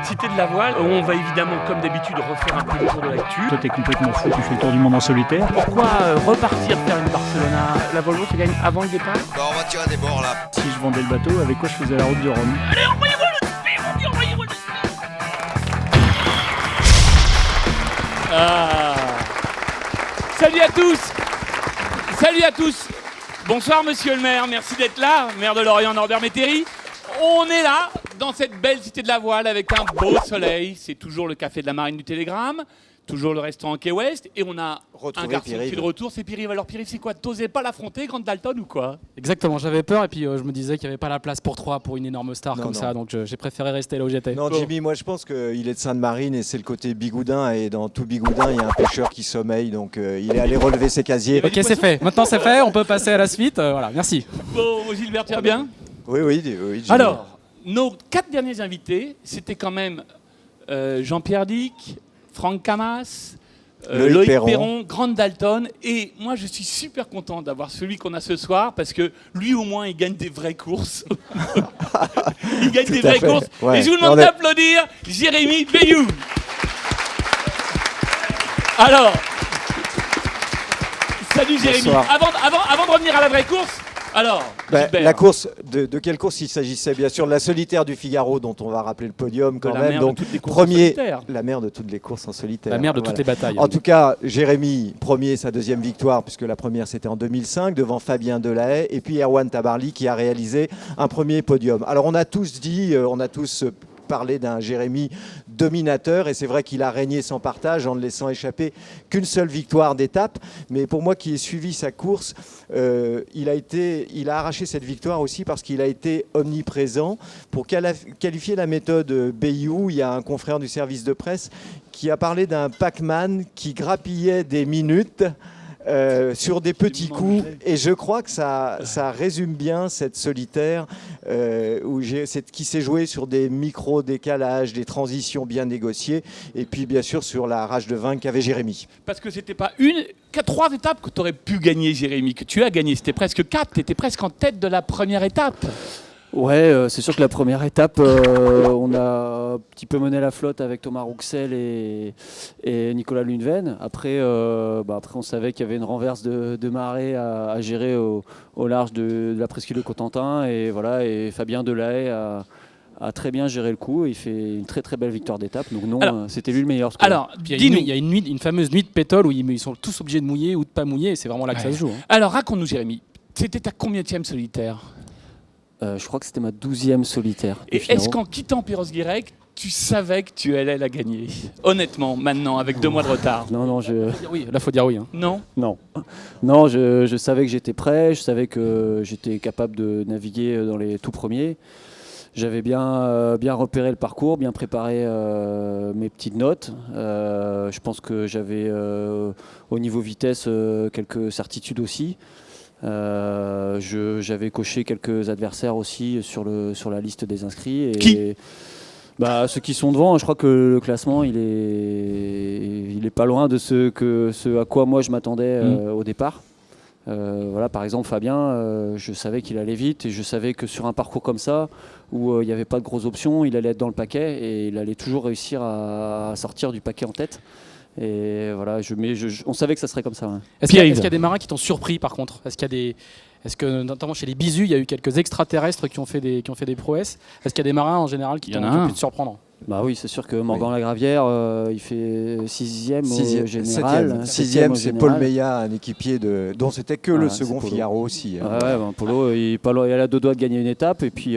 Cité de la Voile, où on va évidemment, comme d'habitude, refaire un peu le tour de l'actu. Toi, t'es complètement fou, tu fais le tour du monde en solitaire. Pourquoi repartir faire une Barcelona? La Volvo se gagne avant le départ. Bah, on va tirer des bords là. Si je vendais le bateau, avec quoi je faisais la route du Rhum? Allez, envoyez-moi le speed, on dit envoyez-moi le speed. Salut à tous. Salut à tous. Bonsoir monsieur le maire, merci d'être là, maire de Lorient, Norbert Métairie. On est là, dans cette belle cité de la voile, avec un beau soleil. C'est toujours le café de la Marine du Télégramme, toujours le restaurant Quai Ouest, et on a un garçon qui est de retour, c'est Pierre-Yves. Alors Pierre-Yves, c'est quoi? T'osais pas l'affronter, Grant Dalton, ou quoi? Exactement, j'avais peur et puis je me disais qu'il n'y avait pas la place pour trois pour une énorme star ça, donc j'ai préféré rester là où j'étais. Non, Jimmy, moi je pense qu'il est de Sainte-Marine et c'est le côté bigoudin, et dans tout bigoudin il y a un pêcheur qui sommeille, donc il est allé relever ses casiers. Ok, c'est fait, maintenant c'est fait, on peut passer à la suite, voilà, merci. Bon, Gilbert, tu vas bien? Oui, Jimmy. Alors, nos 4 derniers invités, c'était quand même Jean-Pierre Dick, Franck Camas, Loïc Perron, Grant Dalton, et moi je suis super content d'avoir celui qu'on a ce soir parce que lui au moins il gagne des vraies courses. Il gagne des vraies courses. Ouais. Et je vous demande d'applaudir Jérémy Bayou. Alors, salut Jérémy. Avant de revenir à la vraie course, alors, la course, de quelle course il s'agissait? Bien sûr, la solitaire du Figaro, dont on va rappeler le podium quand même. Donc, premier, la mère de toutes les courses en solitaire. La mère de toutes les batailles. En tout cas, Jérémy, premier, sa deuxième victoire, puisque la première c'était en 2005, devant Fabien Delahaye, et puis Erwan Tabarly qui a réalisé un premier podium. Alors, on a tous parlé d'un Jérémy dominateur, et c'est vrai qu'il a régné sans partage en ne laissant échapper qu'une seule victoire d'étape. Mais pour moi qui ai suivi sa course, il a arraché cette victoire aussi parce qu'il a été omniprésent. Pour qualifier la méthode Bayou, il y a un confrère du service de presse qui a parlé d'un Pac-Man qui grappillait des minutes sur des petits coups, et je crois que ça résume bien cette solitaire qui s'est jouée sur des micro-décalages, des transitions bien négociées, et puis bien sûr sur la rage de vaincre qu'avait Jérémy. Parce que c'était pas trois étapes que tu aurais pu gagner, Jérémy, que tu as gagné, c'était presque 4, tu étais presque en tête de la première étape. Ouais, c'est sûr que la première étape, on a un petit peu mené la flotte avec Thomas Rouxel et Nicolas Luneven. Après, on savait qu'il y avait une renverse de marée à gérer au large de la presqu'île de Cotentin. Et voilà, et Fabien Delahaye a très bien géré le coup. Il fait une très très belle victoire d'étape. Donc non, c'était lui le meilleur score. Alors, il y a une fameuse nuit de pétole où ils sont tous obligés de mouiller ou de pas mouiller. Et c'est vraiment là que ça se joue. Hein. Alors, raconte-nous, Jérémy, c'était ta combienième solitaire? Je crois que c'était ma 12e solitaire. Et est-ce qu'en quittant Perros-Guirec, tu savais que tu allais la gagner? Honnêtement, maintenant, avec 2 mois de retard. Non, oui, là, faut dire oui. Hein. Non, je savais que j'étais prêt, je savais que j'étais capable de naviguer dans les tout premiers. J'avais bien repéré le parcours, bien préparé mes petites notes. Je pense que j'avais, au niveau vitesse, quelques certitudes aussi. J'avais coché quelques adversaires aussi sur la liste des inscrits. Qui? Ceux qui sont devant, je crois que le classement il est pas loin de ce à quoi moi je m'attendais au départ. Par exemple Fabien, je savais qu'il allait vite, et je savais que sur un parcours comme ça où il n'y avait pas de grosses options, il allait être dans le paquet et il allait toujours réussir à sortir du paquet en tête. Et voilà, on savait que ça serait comme ça. Ouais. Est-ce qu'il y a des marins qui t'ont surpris par contre? Est-ce que notamment chez les Bisus, il y a eu quelques extraterrestres qui ont fait des prouesses? Est-ce qu'il y a des marins en général qui t'ont pu te surprendre? Bah oui, c'est sûr que Morgan Lagravière, il fait 6e au général. 7e, c'est Paul Meillat, un équipier dont c'était que le second Figaro aussi. Polo, il a 2 doigts de gagner une étape, et puis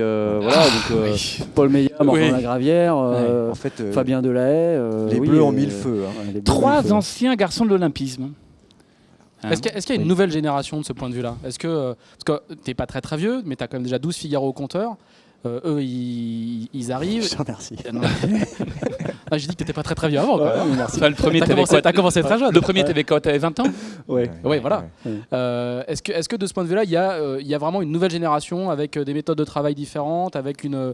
Paul Meillat, Morgan Lagravière, Fabien Delahaye. Les Bleus ont mis le feu. 3 anciens garçons de l'olympisme. Est-ce qu'il y a une nouvelle génération de ce point de vue-là? Parce que t'es pas très très vieux, mais tu as quand même déjà 12 Figaro au compteur. Eux, ils arrivent. Je te remercie. J'ai dit que t'étais pas très très vieux avant. Quoi. Merci. Enfin, le premier, t'as commencé très jeune. Le premier, t'avais quoi? T'avais 20 ans? Oui, voilà. Est-ce que de ce point de vue-là, il y a vraiment une nouvelle génération avec des méthodes de travail différentes, avec une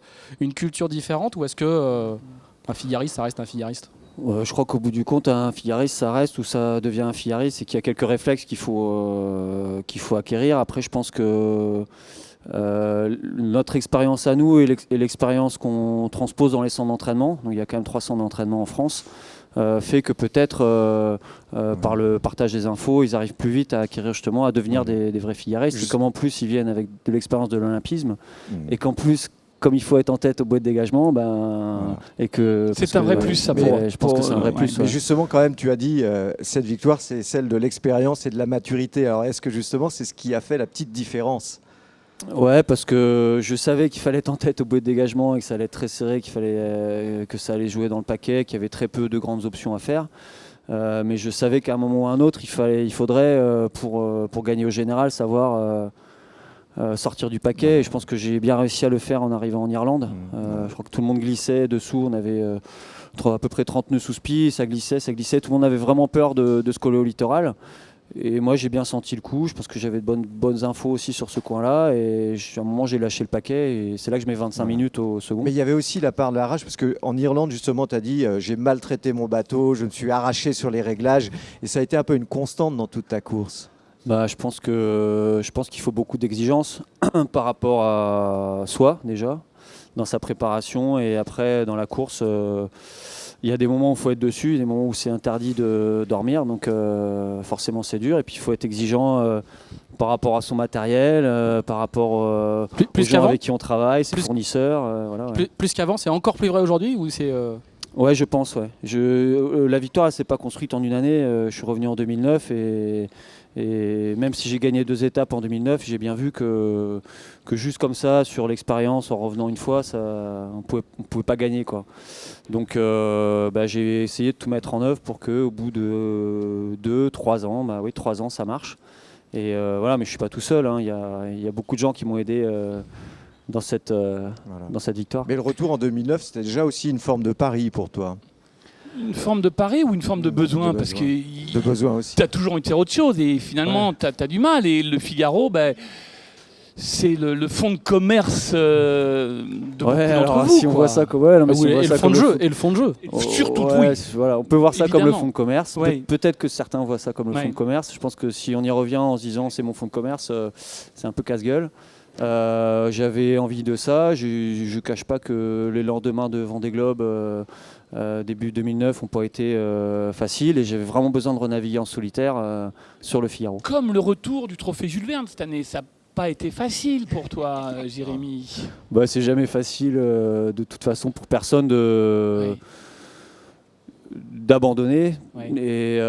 culture différente, ou est-ce que un figariste, ça reste un figariste? Je crois qu'au bout du compte, un figariste, ça reste ou ça devient un figariste, et qu'il y a quelques réflexes qu'il faut acquérir. Après, je pense que Notre expérience à nous et l'expérience qu'on transpose dans les centres d'entraînement, donc il y a quand même 3 centres d'entraînement en France, fait que peut-être par le partage des infos, ils arrivent plus vite à acquérir justement, à devenir des vrais figaristes. Et comme en plus ils viennent avec de l'expérience de l'olympisme, et qu'en plus, comme il faut être en tête au bout de dégagement, et que c'est un vrai plus, ça. Je pense que c'est un vrai plus. Mais justement, quand même, tu as dit cette victoire, c'est celle de l'expérience et de la maturité. Alors, est-ce que justement, c'est ce qui a fait la petite différence? Ouais, parce que je savais qu'il fallait être en tête au bout de dégagement et que ça allait être très serré, qu'il fallait que ça allait jouer dans le paquet, qu'il y avait très peu de grandes options à faire. Mais je savais qu'à un moment ou à un autre, il faudrait pour gagner au général savoir sortir du paquet. Et je pense que j'ai bien réussi à le faire en arrivant en Irlande. Je crois que tout le monde glissait dessous. On avait à peu près 30 nœuds sous spi. Ça glissait. Tout le monde avait vraiment peur de se coller au littoral. Et moi, j'ai bien senti le coup. Je pense que j'avais de bonnes infos aussi sur ce coin-là. Et à un moment, j'ai lâché le paquet. Et c'est là que je mets 25 minutes au second. Mais il y avait aussi la part de la rage, parce qu'en Irlande, justement, tu as dit j'ai maltraité mon bateau, je me suis arraché sur les réglages. Et ça a été un peu une constante dans toute ta course. Je pense qu'il faut beaucoup d'exigences par rapport à soi, déjà, dans sa préparation. Et après, dans la course, il y a des moments où il faut être dessus, il y a des moments où c'est interdit de dormir. Donc forcément, c'est dur. Et puis, il faut être exigeant par rapport à son matériel, par rapport aux gens avec qui on travaille, ses fournisseurs. Voilà, ouais. Plus qu'avant, c'est encore plus vrai aujourd'hui ou c'est Ouais, je pense. Ouais. La victoire, elle s'est pas construite en une année. Je suis revenu en 2009 et même si j'ai gagné 2 étapes en 2009, j'ai bien vu que juste comme ça, sur l'expérience, en revenant une fois, on pouvait pas gagner, quoi. Donc j'ai essayé de tout mettre en œuvre pour qu'au bout de 2-3 ans, 3 ans, ça marche. Et voilà, mais je suis pas tout seul. Hein. Il y a beaucoup de gens qui m'ont aidé dans cette victoire. Mais le retour en 2009, c'était déjà aussi une forme de pari pour toi. Une forme de pari ou une forme de besoin, parce que de besoin aussi. Tu as toujours envie de faire autre chose et finalement tu as du mal. Et le Figaro, c'est le fonds de commerce de beaucoup d'entre vous. Si on voit ça comme et le fond de jeu et le fond de jeu. Surtout voilà, on peut voir ça évidemment comme le fonds de commerce. Ouais. Peut-être que certains voient ça comme le fonds de commerce. Je pense que si on y revient en se disant c'est mon fonds de commerce, c'est un peu casse-gueule. J'avais envie de ça. Je ne cache pas que les lendemains de Vendée Globe début 2009 n'ont pas été faciles et j'avais vraiment besoin de renaviguer en solitaire sur le Figaro. Comme le retour du trophée Jules Verne cette année, ça n'a pas été facile pour toi, Jérémy. C'est jamais facile de toute façon pour personne d'abandonner. Et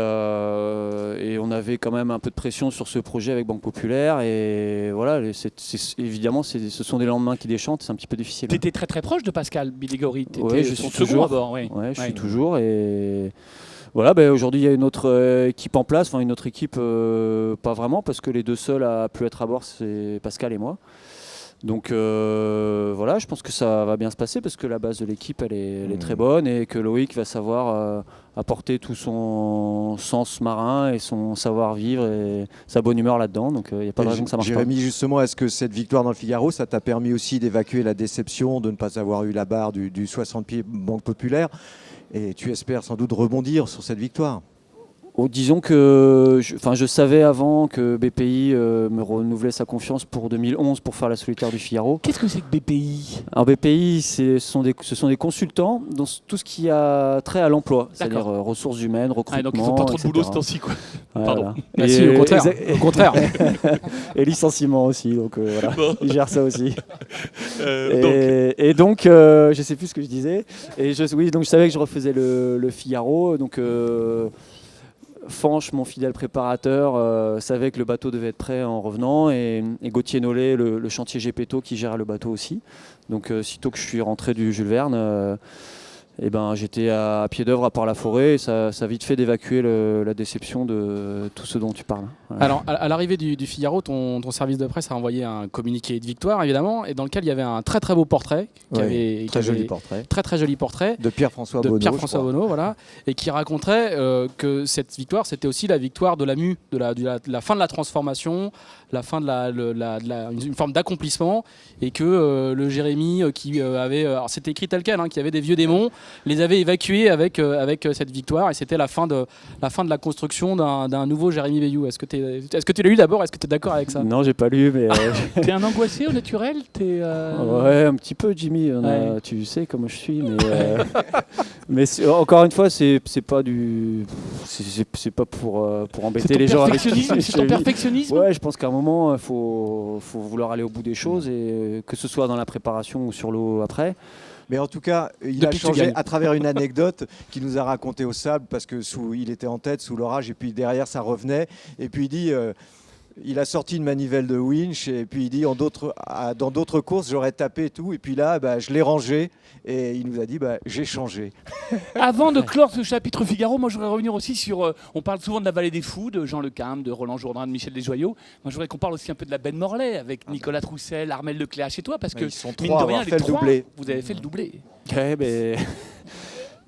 on avait quand même un peu de pression sur ce projet avec Banque Populaire et voilà, évidemment ce sont des lendemains qui déchantent, c'est un petit peu difficile. Tu étais très très proche de Pascal Billigori, je suis toujours à bord. Je suis toujours et voilà, aujourd'hui il y a une autre équipe en place, une autre équipe pas vraiment parce que les deux seuls à plus être à bord c'est Pascal et moi. Donc voilà, je pense que ça va bien se passer parce que la base de l'équipe elle est très bonne et que Loïc va savoir apporter tout son sens marin et son savoir-vivre et sa bonne humeur là-dedans. Donc il n'y a pas de raison que ça marche Jérémy, justement, est-ce que cette victoire dans le Figaro, ça t'a permis aussi d'évacuer la déception de ne pas avoir eu la barre du 60 pieds Banque Populaire et tu espères sans doute rebondir sur cette victoire? Disons que je savais avant que BPI me renouvelait sa confiance pour 2011 pour faire la solitaire du Figaro. Qu'est-ce que c'est que BPI? Alors BPI, ce sont des consultants dans tout ce qui a trait à l'emploi, c'est-à-dire ressources humaines, recrutement, donc ils font pas trop de etc. boulot ce temps-ci, quoi. Pardon. Si, au contraire. Et licenciement aussi, donc voilà, ils gèrent ça aussi. Donc, je sais plus ce que je disais. Donc je savais que je refaisais le Figaro, donc. Fanche, mon fidèle préparateur, savait que le bateau devait être prêt en revenant et Gauthier Nollet, le chantier Gepetto qui gère le bateau aussi. Donc sitôt que je suis rentré du Jules Verne, j'étais à pied d'œuvre à Port-la-Forêt et ça a vite fait d'évacuer la déception de tout ce dont tu parles. Voilà. Alors à l'arrivée du Figaro, ton service de presse a envoyé un communiqué de victoire évidemment et dans lequel il y avait un très très beau portrait. Joli portrait. Très très joli portrait. De Pierre-François Bonneau. Voilà, et qui raconterait que cette victoire c'était aussi la victoire de la mue, de la fin de la transformation, la fin de une forme d'accomplissement et que le Jérémy qui avait, alors c'était écrit tel quel, qui avait des vieux démons, les avait évacués avec cette victoire, et c'était la fin de la construction d'un nouveau Jérémy Bayou. Est-ce que tu l'as lu d'abord? Est-ce que tu es d'accord avec ça? Non, j'ai pas lu, mais T'es un angoissé au naturel? ouais, un petit peu, Jimmy. Tu sais comment je suis, mais encore une fois, c'est pas pour embêter les gens avec qui C'est ton perfectionnisme? Ouais, je pense qu'à un moment, il faut vouloir aller au bout des choses, et que ce soit dans la préparation ou sur l'eau après. Mais en tout cas, il a changé à travers une anecdote qu'il nous a racontée au sable, parce que il était en tête sous l'orage, et puis derrière ça revenait, et puis il dit il a sorti une manivelle de winch, et puis il dit dans d'autres courses j'aurais tapé et tout, et puis là je l'ai rangé, et il nous a dit j'ai changé. Avant de clore ce chapitre Figaro, moi je voudrais revenir aussi sur, on parle souvent de la vallée des fous, de Jean Le Cam, de Roland Jourdain, de Michel Desjoyaux. Moi je voudrais qu'on parle aussi un peu de la Ben Morlaix, avec Nicolas Troussel, Armel Lecléache et toi, parce que Ils sont mine trois de rien, à avoir les fait le trois, doublé. vous avez fait le doublé. Ouais, mais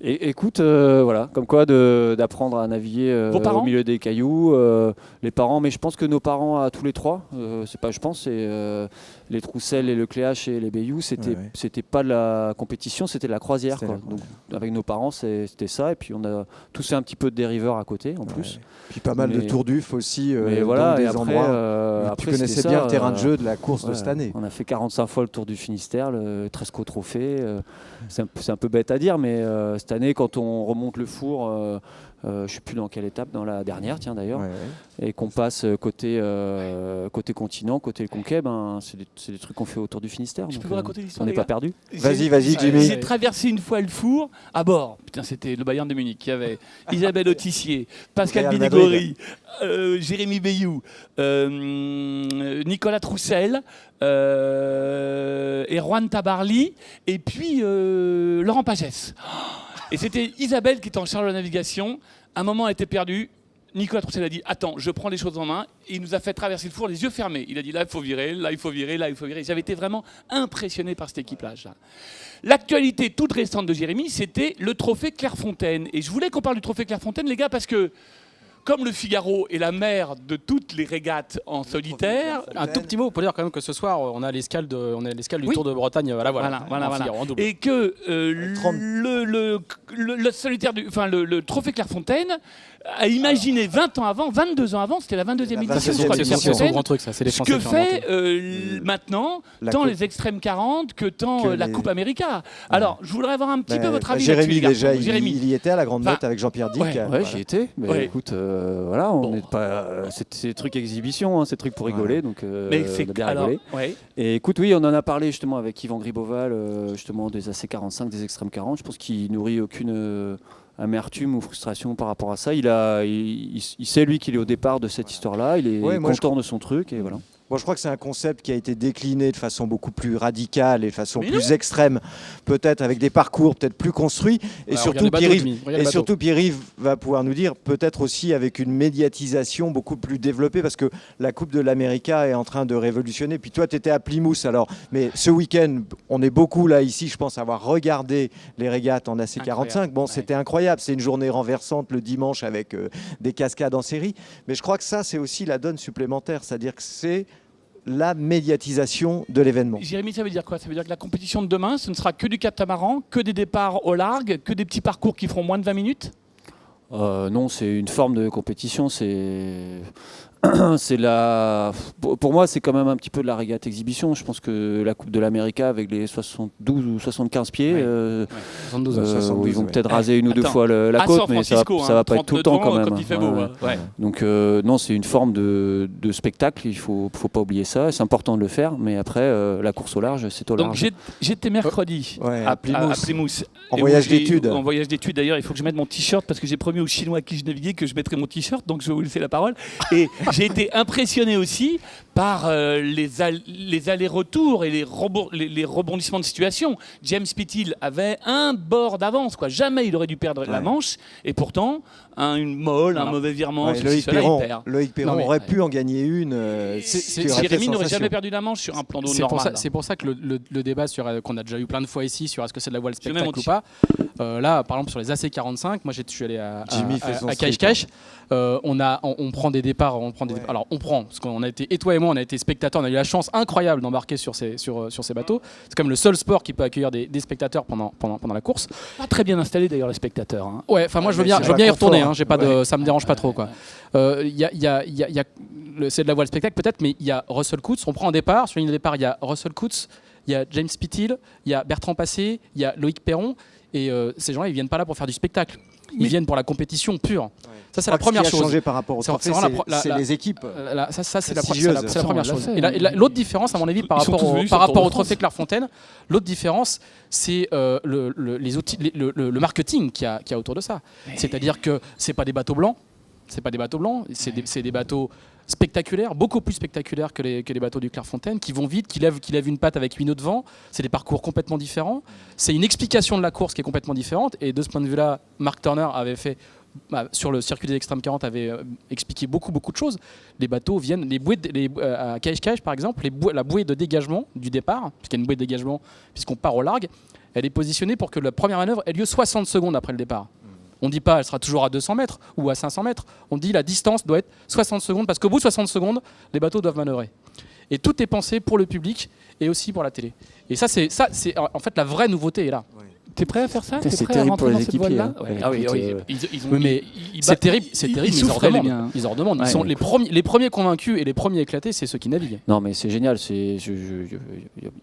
écoute, voilà, comme quoi d'apprendre à naviguer Vos parents au milieu des cailloux, les parents, mais je pense que nos parents, à tous les trois, c'est les Troussel, les Lecléache et les Bayou, c'était pas de la compétition, c'était de la croisière, quoi. Donc avec nos parents, c'était ça, et puis on a tous fait un petit peu de dériveur à côté en plus. Puis pas mal de tours d'UF aussi, mais voilà, dans des et après, endroits où tu connaissais bien le terrain de jeu de la course de cette année. On a fait 45 fois le Tour du Finistère, le Tresco Trophée. C'est un peu bête à dire, mais cette année, quand on remonte le four, je ne sais plus dans quelle étape, dans la dernière, tiens d'ailleurs, et qu'on passe côté continent, côté le Conquet, c'est des trucs qu'on fait autour du Finistère. Je donc, peux vous raconter l'histoire? on n'est pas perdu. Vas-y, Jimmy. J'ai traversé une fois le four à bord. Putain, c'était le Bayern de Munich. Il y avait Isabelle Autissier, Pascal Real Binegori, Jérémy Bayou, Nicolas Troussel, Erwan Tabarly, et puis Laurent Pagès. Et c'était Isabelle qui était en charge de la navigation. À un moment, elle était perdue. Nicolas Troussel a dit « Attends, je prends les choses en main ». Et il nous a fait traverser le four les yeux fermés. Il a dit « Là, il faut virer, là, il faut virer, là, il faut virer ». J'avais été vraiment impressionné par cette équipage. L'actualité toute récente de Jérémy, c'était le trophée Clairefontaine. Et je voulais qu'on parle du trophée Clairefontaine, les gars, parce que comme le Figaro est la mère de toutes les régates en solitaire. Un tout petit mot pour dire quand même que ce soir on a l'escale du Tour de Bretagne. Voilà. En double. Et que le solitaire, le trophée Clairefontaine a imaginé 22 ans avant, c'était la 22e édition, je crois, de C'est un Clairefontaine. grand truc, ça. C'est les Ce Français que qui l'ont fait inventé. maintenant La tant coupe. les extrêmes 40 que tant la Coupe América. Alors, je voudrais avoir un petit peu votre avis Jérémy, là-dessus, déjà, les garçons. il y était à la grande note avec Jean-Pierre Dick. Ouais, j'y étais. Mais Ouais. écoute, voilà, on Bon. n'est pas. C'est des trucs exhibition, c'est des trucs pour rigoler, donc Mais on c'est a bien alors, rigolé. ouais. Et écoute, oui, on en a parlé justement avec Yvan Griboval, justement des AC45, des extrêmes 40. Je pense qu'il nourrit aucune amertume ou frustration par rapport à ça. Il sait lui qu'il est au départ de cette histoire-là. Il est content de son truc et voilà. Moi, je crois que c'est un concept qui a été décliné de façon beaucoup plus radicale et de façon Mais plus extrême, peut-être avec des parcours peut-être plus construits. Et surtout, Pierre-Yves va pouvoir nous dire, peut-être aussi avec une médiatisation beaucoup plus développée, parce que la Coupe de l'América est en train de révolutionner. Puis toi, tu étais à Plymouth, alors. Mais ce week-end, on est beaucoup là, ici, je pense, à avoir regardé les régates en AC45. Bon, c'était incroyable. C'est une journée renversante le dimanche avec des cascades en série. Mais je crois que ça, c'est aussi la donne supplémentaire. C'est-à-dire que c'est la médiatisation de l'événement. Jérémy, ça veut dire quoi? Ça veut dire que la compétition de demain, ce ne sera que du catamaran, que des départs au large, que des petits parcours qui feront moins de 20 minutes? Non, c'est une forme de compétition. Pour moi, c'est quand même un petit peu de la régate exhibition. Je pense que la Coupe de l'América avec les 72 ou 75 pieds, 72, où ils vont peut-être raser une ou deux fois la côte, mais ça va pas être tout le temps quand même. Quand il fait beau, ouais. Donc non, c'est une forme de spectacle. Il faut pas oublier ça. C'est important de le faire, mais après la course au large, c'est au large. Donc j'étais mercredi à Plymouth. En Et voyage où d'études. En voyage d'études d'ailleurs, il faut que je mette mon t-shirt parce que j'ai promis aux Chinois à qui je naviguais que je mettrais mon t-shirt, donc je vais vous laisser la parole. Et j'ai été impressionné aussi par les allers-retours et les rebondissements de situation. James Pithill avait un bord d'avance, quoi. Jamais il aurait dû perdre la manche, et pourtant une molle, un Voilà. mauvais virement, Ouais, ceci, cela, il perd. Loïc Perron Non, mais- aurait pu en gagner une. Jérémy n'aurait jamais perdu la manche sur un plan d'eau normal. C'est pour ça que le débat qu'on a déjà eu plein de fois ici sur est-ce que c'est de la voile C'est même spectacle ou pas. Là, par exemple, sur les AC45, moi je suis allé à Jimmy fait son Cache street, Cache. On prend des départs. Alors on prend, parce qu'on a été, et toi et moi, on a été spectateurs. On a eu la chance incroyable d'embarquer sur ces bateaux. C'est comme le seul sport qui peut accueillir des spectateurs pendant la course. Pas très bien installé d'ailleurs les spectateurs. Hein. Ouais, enfin moi je veux mais bien, c'est je veux pas bien y confort, retourner. hein. J'ai pas de, ça me dérange pas trop quoi. C'est de la voile spectacle peut-être, mais il y a Russell Coutts. On prend un départ. Sur la ligne de départ, il y a Russell Coutts, il y a James Pithill, il y a Bertrand Passé, il y a Loïc Perron. Et ces gens-là, ils viennent pas là pour faire du spectacle. Ils viennent pour la compétition pure. Ça, c'est la première Ce qui a chose. changé par rapport au C'est trophée, vraiment c'est les équipes. Ça, c'est la Prestigieuse. première On l'a chose. fait, Et l'autre différence, à mon avis, Ils par sont tous venus sur rapport Tour de au trophée France. Clairefontaine, l'autre différence, c'est les outils, le marketing qu'il y a autour de ça. C'est-à-dire que c'est pas des bateaux blancs. C'est des bateaux spectaculaires, beaucoup plus spectaculaires que les bateaux du Clairefontaine, qui vont vite, qui lèvent une patte avec 8 nœuds de vent. C'est des parcours complètement différents. C'est une explication de la course qui est complètement différente. Et de ce point de vue-là, Mark Turner avait fait, sur le circuit des Extrêmes 40, avait expliqué beaucoup de choses. Les bateaux viennent, à Cache par exemple, la bouée de dégagement du départ, puisqu'il y a une bouée de dégagement, puisqu'on part au largue, elle est positionnée pour que la première manœuvre ait lieu 60 secondes après le départ. On ne dit pas elle sera toujours à 200 mètres ou à 500 mètres. On dit la distance doit être 60 secondes parce qu'au bout de 60 secondes, les bateaux doivent manœuvrer. Et tout est pensé pour le public et aussi pour la télé. Et ça, c'est en fait la vraie nouveauté est là. T'es prêt à faire ça? C'est T'es prêt à terrible rentrer pour les dans cette équipiers, voile-là? hein. Ouais. Ouais, Ah oui, écoute, ils ont- Oui, mais c'est terrible, mais ils en souffraient, les redemandent. miens. Ils en redemandent. Ils Ouais. sont les premiers convaincus et les premiers éclatés, c'est ceux qui naviguent. Non, mais c'est génial. Il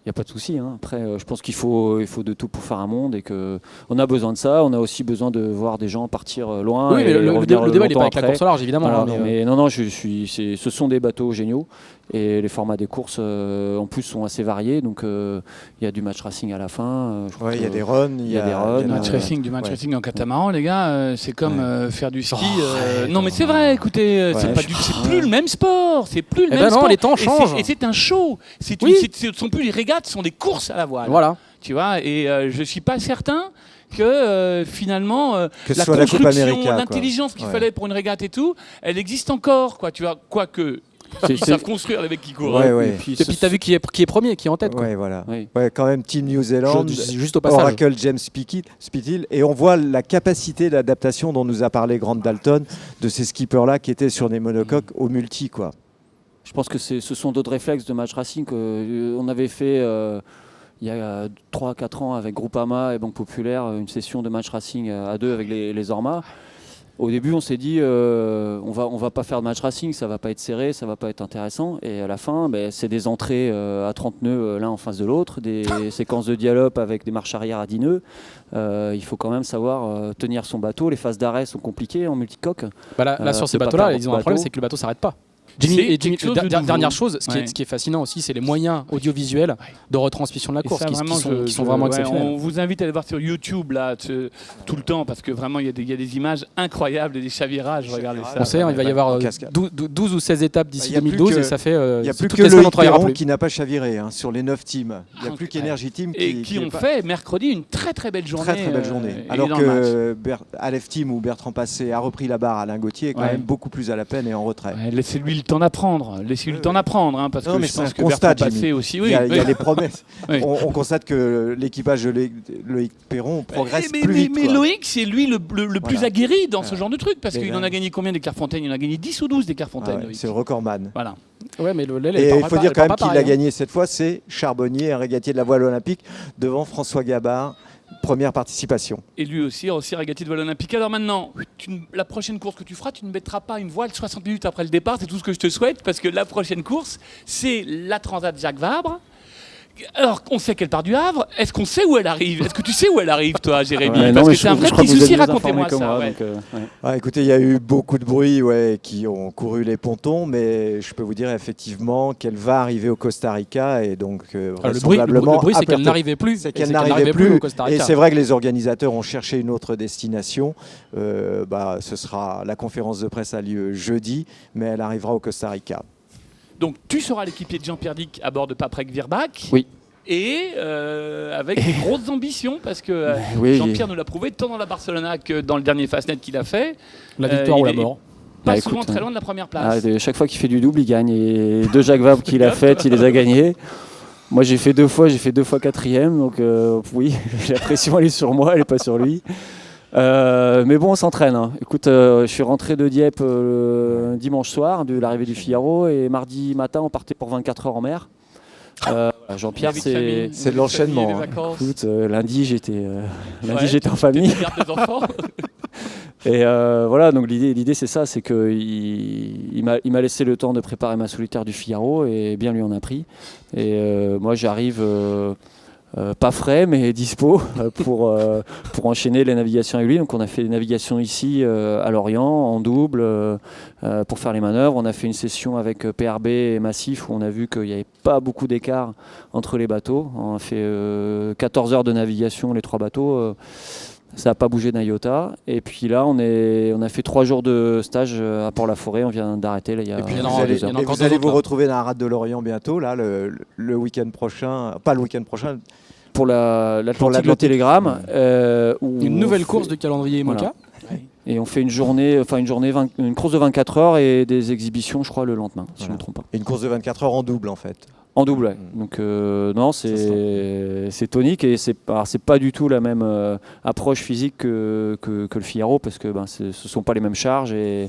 n'y a pas de souci. Hein. Après, je pense qu'il faut de tout pour faire un monde et qu'on a besoin de ça. On a aussi besoin de voir des gens partir loin. Oui, mais et le revenir débat, il n'est longtemps pas avec la après. course au large, évidemment. Voilà, hein, mais, mais non, ce sont des bateaux géniaux et les formats des courses en plus sont assez variés. Donc il y a du match racing à la fin. Je crois Ouais, il y a que- des runs, il y a des runs, Du match racing, ouais. racing en catamaran, les gars, c'est comme faire du ski. arrête, Non, mais c'est vrai, écoutez, Ouais, c'est plus le même sport. C'est plus le Eh même ben non, sport. les temps Et changent. Et c'est un show. Oui. Ce ne sont plus les régates, ce sont des courses à la voile. voilà. Tu vois, et je suis pas certain que finalement Que ce la soit la Coupe construction, América, quoi. l'intelligence qu'il Ouais. fallait pour une régate et tout, elle existe encore, quoi. Tu vois, quoique C'est- ils c'est- savent construire les mecs qui courent. Ouais, hein. ouais. Et puis, Et puis, tu as vu qui est premier, qui est en tête. quoi. Ouais, voilà. Oui. Ouais, quand même, Team New Zealand, Juste au passage. Oracle James Spithill, et on voit la capacité d'adaptation dont nous a parlé Grant Dalton, de ces skippers-là qui étaient sur des monocoques au multi, quoi. Je pense que ce sont d'autres réflexes de match racing qu'on avait fait il y a 3-4 ans avec Groupama et Banque Populaire, une session de match racing à deux avec les Ormas. Au début, on s'est dit on va pas faire de match racing, ça va pas être serré, ça va pas être intéressant. Et à la fin, c'est des entrées à 30 nœuds l'un en face de l'autre, des séquences de dialogue avec des marches arrière à 10 nœuds. Il faut quand même savoir tenir son bateau. Les phases d'arrêt sont compliquées en multicoque. Bah là, sur de ces pas bateaux-là, perdre ils ont un beaucoup problème, de c'est que le bateau s'arrête pas. C'est Jimmy, quelque chose de nouveau. dernière chose, ce Ouais. qui est fascinant aussi, c'est les moyens audiovisuels de retransmission de la Et course ça, qui vraiment, sont vraiment ouais, exceptionnels. on vous invite à aller voir sur YouTube là, tout le temps, parce que vraiment, il y a des images incroyables et des chavirages. Regardez ça. On sait, il va y avoir en cascade. 12 ou 16 étapes d'ici Il y a plus 2012 que- et ça fait Il n'y a plus toutes que les semaines, on Loïc travaillera Perron plus. qui n'a pas chaviré hein, sur les 9 teams. Il n'y a plus qu'Energy Team Et qui est ont pas- fait mercredi une très très belle journée. Très belle journée. il est Alors dans le match. que Aleph Team ou Bertrand Passé a repris la barre, Alain Gauthier est quand Ouais. même beaucoup plus à la peine et en retrait. Ouais, laissez-lui le temps d'apprendre. Laissez-lui le temps d'apprendre, hein, parce Non, que mais je c'est pense un que constat, Bertrand Jimmy. Passé aussi. Il Oui, y a, il y a oui. les promesses. Oui. On constate que l'équipage de Loïc Perron progresse mais, plus vite. mais quoi. Loïc, c'est lui le plus Voilà. aguerri dans ce Voilà. genre de truc, parce Mais qu'il là- en a gagné combien des Clairefontaine? Il en a gagné 10 ou 12 des Ah Clairefontaine. ouais, Loïc. c'est le recordman. Voilà. Ouais, mais Et il faut dire quand même qu'il a gagné cette fois, c'est Charbonnier, un régatier de la voile olympique, devant François Gabard. Première participation. Et lui aussi régatier de voile olympique. Alors maintenant, la prochaine course que tu feras, tu ne mettras pas une voile 60 minutes après le départ, c'est tout ce que je te souhaite, parce que la prochaine course, c'est la Transat Jacques Vabre. Alors, on sait qu'elle part du Havre. Est-ce qu'on sait où elle arrive? Est-ce que tu sais où elle arrive, toi, Jérémy? Ouais, Parce non, que mais c'est un vrai je crois petit que vous êtes souci. mieux Racontez-moi informé que ça. moi, Ouais. donc, ouais. Ah, écoutez, il y a eu beaucoup de bruit qui ont couru les pontons, mais je peux vous dire effectivement qu'elle va arriver au Costa Rica et donc Le vraisemblablement bruit, c'est à qu'elle Puerto- n'arrivait plus. c'est Et qu'elle n'arrivait plus plus. au Costa Et Rica. c'est vrai que les organisateurs ont cherché une autre destination. Ce sera la conférence de presse a lieu jeudi, mais elle arrivera au Costa Rica. Donc, tu seras l'équipier de Jean-Pierre Dick à bord de Paprec Virbac. Oui. et avec des grosses ambitions parce que Oui, Jean-Pierre nous l'a prouvé tant dans la Barcelona que dans le dernier Fastnet qu'il a fait. La victoire il ou la est mort. Pas Bah, souvent écoute, très loin de la première place. Chaque fois qu'il fait du double, il gagne. Et 2 Jacques Vabre qu'il a faites, il les a gagnés. Moi, j'ai fait 2 fois 4e. Donc, oui, la pression, elle est sur moi, elle n'est pas sur lui. Mais bon, on s'entraîne. Hein. Écoute, je suis rentré de Dieppe dimanche soir, de l'arrivée du Figaro. Et mardi matin, on partait pour 24 heures en mer. Jean-Pierre, La vie de famille, c'est de la vie l'enchaînement, des hein. vacances. écoute, lundi, j'étais Ouais, en famille. tu gardes des enfants. Et voilà, donc l'idée c'est ça, c'est qu'il m'a laissé le temps de préparer ma solitaire du Figaro et bien lui en a pris. Et moi j'arrive pas frais mais dispo pour enchaîner les navigations avec lui. Donc on a fait des navigations ici à Lorient en double pour faire les manœuvres. On a fait une session avec PRB et Massif où on a vu qu'il n'y avait pas beaucoup d'écart entre les bateaux. On a fait 14 heures de navigation les 3 bateaux. Ça n'a pas bougé d'un iota. Et puis là, on a fait 3 jours de stage à Port-la-Forêt. On vient d'arrêter là, il y a Et puis il y en vous aura- allez, il y en a et encore vous allez 2 vous autres, là. retrouver dans la rade de Lorient bientôt, là, le week-end prochain. Pas le week-end prochain. pour l'Atlantique, le l'Atlantique. Télégramme. Où Une on nouvelle fait- course de calendrier Voilà. Moka. Et on fait une course de 24 heures et des exhibitions, je crois, le lendemain, si je ne Voilà. me trompe pas. Et une course de 24 heures en double, en fait. En double, ouais. Donc non, c'est tonique et c'est pas du tout la même approche physique que le Figaro parce que ce sont pas les mêmes charges et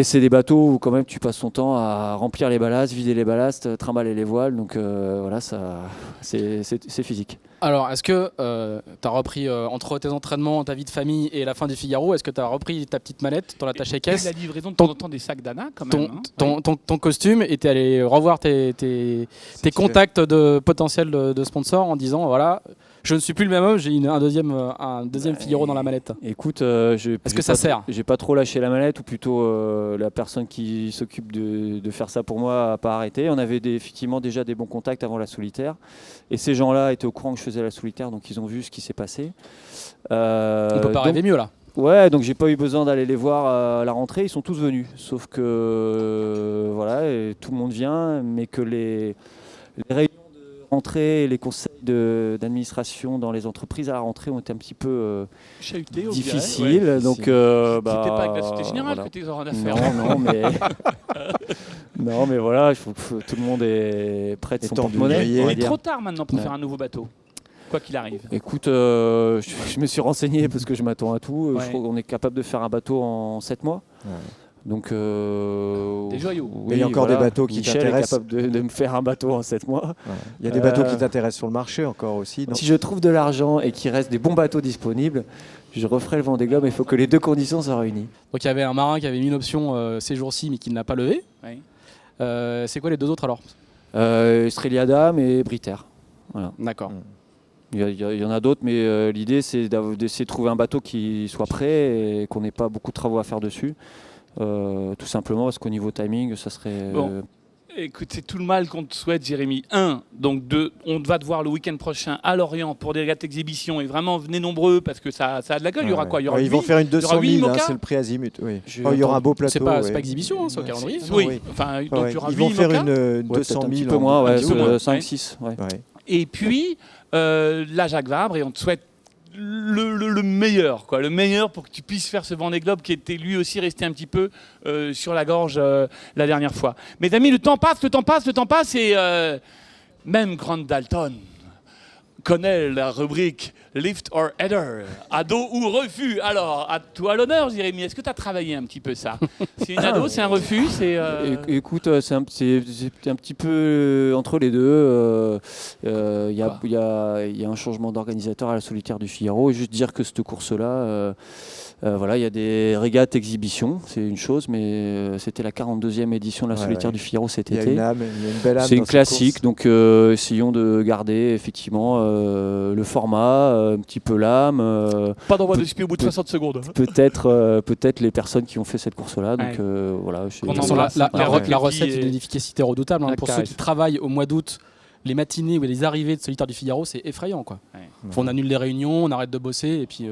c'est des bateaux où quand même tu passes ton temps à remplir les ballasts, vider les ballasts, trimballer les voiles. Donc voilà, c'est physique. Alors, est-ce que tu as repris, entre tes entraînements, ta vie de famille et la fin du Figaro, est-ce que tu as repris ta petite mallette, ton attaché Et caisse, la livraison de temps en temps des sacs d'Anna quand même. ton costume et tu es allé revoir tes contacts de potentiels de sponsors en disant voilà, je ne suis plus le même homme, j'ai un deuxième Figaro dans la mallette. Écoute, Est-ce que ça sert? J'ai pas trop lâché la mallette, ou plutôt la personne qui s'occupe de faire ça pour moi n'a pas arrêté. On avait effectivement déjà des bons contacts avant la solitaire. Et ces gens-là étaient au courant que je faisais la solitaire, donc ils ont vu ce qui s'est passé. On peut pas rêver mieux là. Ouais, donc j'ai pas eu besoin d'aller les voir à la rentrée, ils sont tous venus. Sauf que voilà, et tout le monde vient, mais que les réunions de rentrée et les conseils d'administration dans les entreprises à la rentrée ont été un petit peu Chahuté, difficiles. Ouais. Donc C'était pas avec la Société Générale voilà. que tu les auras rien à faire. Non, mais non, mais voilà, il faut que tout le monde est prêt de Et son temps de porte-monnaie. griller. on va Il est dire. trop tard maintenant pour Ouais. faire un nouveau bateau, quoi qu'il arrive. Écoute, je me suis renseigné parce que je m'attends à tout. Ouais. Je crois qu'on est capable de faire un bateau en 7 mois. Ouais. Donc, Des joyaux. oui, Mais il y a encore des bateaux qui Michel est t'intéressent. capable de me faire un bateau en 7 mois. Il y a des bateaux qui t'intéressent sur le marché encore aussi. Non Si je trouve de l'argent et qu'il reste des bons bateaux disponibles, je referai le Vendée Globe. Il faut que les 2 conditions soient réunies. Donc il y avait un marin qui avait mis une option ces jours-ci mais qui ne l'a pas levé. Ouais. C'est quoi les 2 autres alors? Strelia Dame et Briter. Voilà. D'accord. Il y en a d'autres, mais l'idée c'est d'essayer de trouver un bateau qui soit prêt et qu'on n'ait pas beaucoup de travaux à faire dessus. Tout simplement parce qu'au niveau timing, ça serait. Bon. Écoute, c'est tout le mal qu'on te souhaite, Jérémy. 1, donc 2, on va te voir le week-end prochain à Lorient pour des régates exhibition. Et vraiment, venez nombreux parce que ça a de la gueule. Il y aura quoi? Il y aura Ils vont huit- faire une il y aura 200 huit 000, hein, Moka c'est le prix azimut. Oui. Je- Il y aura un beau plateau. C'est pas ouais. exhibition, c'est au calendrier. Oui, oui. enfin, donc Ouais, il y aura ils vont 8 faire Moka. une Ouais, 200 peut-être 000. un petit peu moins, un ouais, petit peu moins, 5-6. Ouais. Ouais. Et puis, la Jacques Vabre, et on te souhaite le meilleur, quoi, le meilleur pour que tu puisses faire ce Vendée Globe qui était lui aussi resté un petit peu sur la gorge la dernière fois. Mes amis, le temps passe, et même Grant Dalton connaît la rubrique Lift or Header, ado ou refus. Alors, à toi l'honneur, Jérémy, est-ce que tu as travaillé un petit peu ça? C'est une ado, c'est un refus, c'est... Écoute, c'est un petit peu entre les deux. Il y a un changement d'organisateur à la solitaire du Figaro. Et juste dire que cette course-là, voilà, il y a des régates exhibitions, c'est une chose, mais c'était la 42e édition de la Ouais, solitaire ouais. du Figaro cet Il y a été. une âme, il y a une belle âme. C'est une dans cette classique, course. donc essayons de garder effectivement le format, un petit peu l'âme. Pas d'envoi de au bout de 60 secondes. Peut-être les personnes qui ont fait cette course-là. Donc Ouais. voilà. Qu'on De toute façon, embrasse. la Ouais. recette Et- est d'une efficacité redoutable. hein. La Pour caresse. ceux qui travaillent au mois d'août, les matinées ou les arrivées de solitaire du Figaro, c'est effrayant. Quoi. Ouais. On annule les réunions, on arrête de bosser et puis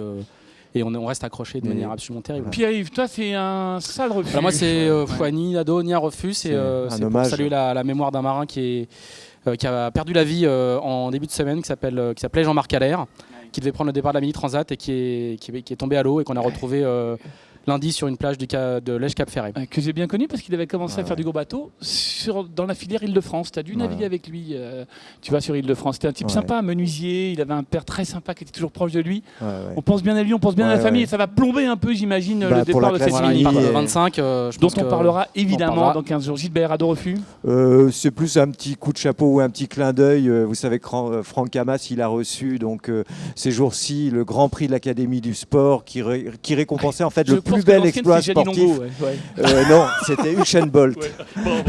on reste accroché de Mais- manière absolument terrible. Pierre-Yves, toi, c'est un sale refus. Alors moi, c'est Ouais. ni ado ni un refus. C'est un pour hommage. saluer la mémoire d'un marin qui est qui a perdu la vie en début de semaine, qui s'appelait Jean-Marc Allaire, qui devait prendre le départ de la Mini Transat et qui est tombé à l'eau et qu'on a retrouvé lundi sur une plage de l'Esch-Cap-Ferret. Que j'ai bien connu parce qu'il avait commencé à faire du gros bateau dans la filière Île-de-France. Tu as dû naviguer avec lui, tu vois, sur Île-de-France. C'était un type sympa, un menuisier. Il avait un père très sympa qui était toujours proche de lui. On pense bien à lui, on pense bien à la famille. Et ça va plomber un peu, j'imagine, le départ de cette Mini. 25, dont on parlera évidemment dans 15 jours. Gilbert, à refus. C'est plus un petit coup de chapeau ou un petit clin d'œil. Vous savez que Franck Hamas, il a reçu ces jours-ci le Grand Prix de l'Académie du Sport qui récompensait en fait le plus bel exploit sportif. Non, c'était Usain Bolt.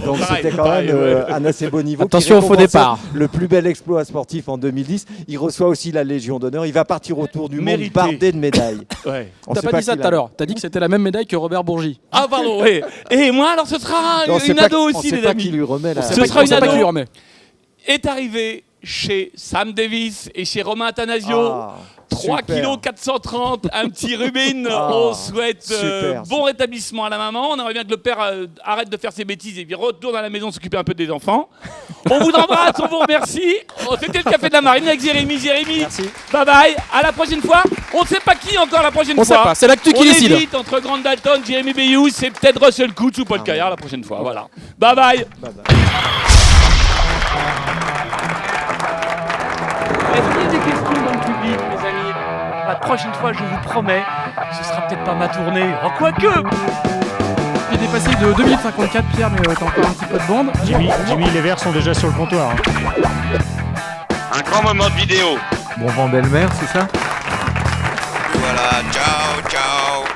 Donc c'était quand même un assez beau niveau. Attention au faux départ. Le plus bel exploit sportif en 2010. Il reçoit aussi la Légion d'honneur. Il va partir au tour du monde bardé de médailles. T'as pas dit ça tout à l'heure. T'as dit que c'était la même médaille que Robert Bourgi. Ah pardon, oui. Et moi, alors ce sera une ado aussi, les amis. Qui lui remet Ce sera une ado qui lui remet. Est arrivé chez Sam Davis et chez Romain Athanasio. 3 kg 430, un petit Rubin. On souhaite bon rétablissement à la maman. On aimerait bien que le père arrête de faire ses bêtises et puis retourne à la maison s'occuper un peu des enfants. On vous embrasse, on vous remercie. C'était le Café de la Marine avec Jérémy. Merci. Bye bye. À la prochaine fois. On ne sait pas qui encore la prochaine fois. On sait pas. C'est l'actu qui décide. On hésite entre Grant Dalton, Jérémy Bayou, c'est peut-être Russell Coutts ou Paul Caillard la prochaine fois. Voilà. Bye bye. Est-ce qu'il y a des questions dans le public, mes amis? La prochaine fois, je vous promets, ce sera peut-être pas ma tournée. Oh, quoique! J'ai dépassé de 2 minutes 54, Pierre, mais t'as encore un petit peu de bande. Jimmy, les verres sont déjà sur le comptoir. Un grand moment de vidéo. Bon vent belle-mère, c'est ça? Voilà, ciao, ciao.